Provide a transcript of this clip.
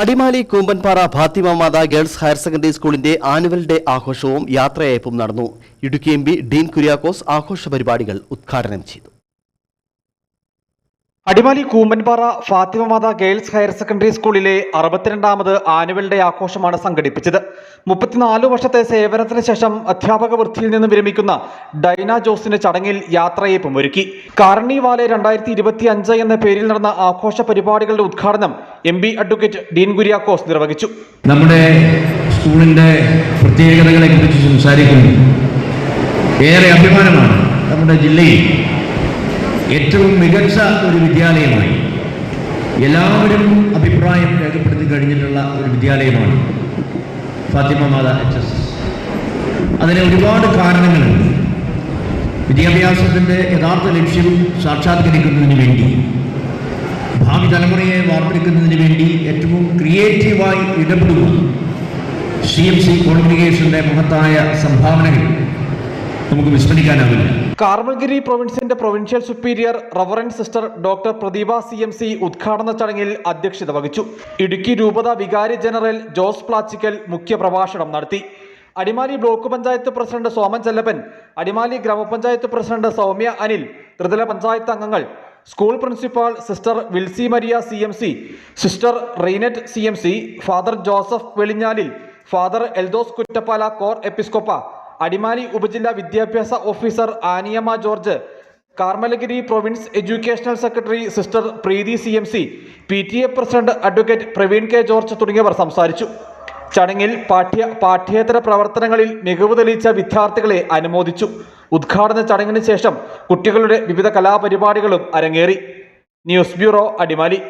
അടിമാലി കൂമ്പൻപാറ ഫാത്തിമ മാതാ girls higher secondary സ്കൂളിന്റെ annual day ആഘോഷവും യാത്രയയപ്പും നടന്നു. ഇടുക്കി എം.പി. ഡീൻ കുര്യാക്കോസ് ആഘോഷ പരിപാടികൾ ഉദ്ഘാടനം ചെയ്തു. അടിമാലി കൂമ്പൻപാറ ഫാത്തിമ മാതാ ഗേൾസ് ഹയർ സെക്കൻഡറി സ്കൂളിലെ 62ാമത് ആനുവൽ ഡേ ആഘോഷമാണ് സംഘടിപ്പിച്ചത്. 34 വർഷത്തെ സേവനത്തിന് ശേഷം അധ്യാപക വൃത്തിയിൽ നിന്ന് വിരമിക്കുന്ന ഡൈന ജോസിന്റെ ചടങ്ങിൽ യാത്രയയപ്പും ഒരുക്കി. കാർണിവാലെ 2025 എന്ന പേരിൽ നടന്ന ആഘോഷ പരിപാടികളുടെ ഉദ്ഘാടനം എം.പി. അഡ്വക്കേറ്റ് ഡീൻ കുര്യാക്കോസ് നിർവഹിച്ചു. നമ്മുടെ സ്കൂളിന്റെ പ്രത്യേകതകളെ കുറിച്ച് സംസാരിക്കുന്നു. ഏറെ അഭിമാനമാണ് നമ്മുടെ ജില്ലയിൽ ഏറ്റവും മികച്ച ഒരു വിദ്യാലയമായി എല്ലാവരും അഭിപ്രായം രേഖപ്പെടുത്തി കഴിഞ്ഞിട്ടുള്ള ഒരു വിദ്യാലയമാണ് ഫാത്തിമ മാതാ HS. അതിന് ഒരുപാട് കാരണങ്ങളുണ്ട്. വിദ്യാഭ്യാസത്തിൻ്റെ യഥാർത്ഥ ലക്ഷ്യം സാക്ഷാത്കരിക്കുന്നതിന് വേണ്ടി, ഭാവി തലമുറയെ വാർത്തെടുക്കുന്നതിന് വേണ്ടി ഏറ്റവും ക്രിയേറ്റീവായി ഇടപെടുന്ന CMC കോൺഗ്രിഗേഷന്റെ മഹത്തായ സംഭാവനകൾ നമുക്ക് വിസ്മരിക്കാനാവില്ല. കാർമൽഗിരി പ്രൊവിൻസിന്റെ provincial superior reverend sister doctor Prathibha CMC ഉദ്ഘാടന ചടങ്ങിൽ അധ്യക്ഷത വഹിച്ചു. ഇടുക്കി രൂപത വികാരി ജനറൽ ജോസ് പ്ലാച്ചിക്കൽ മുഖ്യപ്രഭാഷണം നടത്തി. Adimali block panchayat president Soman Chellappan, Adimali grama panchayat president Soumya Anil, ത്രിതല പഞ്ചായത്ത് അംഗങ്ങൾ, school principal sister Wilsy Maria CMC, sister Reenat CMC, father Joseph Velinjalil, father Eldhose Kuttappala corepiscopa, Adimali ഉപജില്ലാ വിദ്യാഭ്യാസ officer Aniyamma George, Carmelagiri province educational secretary sister Preethi CMC, PTA president advocate Praveen K. George തുടങ്ങിയവർ സംസാരിച്ചു. ചടങ്ങിൽ പാഠ്യേതര പ്രവർത്തനങ്ങളിൽ മികവ് തെളിയിച്ച വിദ്യാർത്ഥികളെ അനുമോദിച്ചു. ഉദ്ഘാടന ചടങ്ങിന് ശേഷം കുട്ടികളുടെ വിവിധ കലാപരിപാടികളും അരങ്ങേറി. News bureau, Adimali.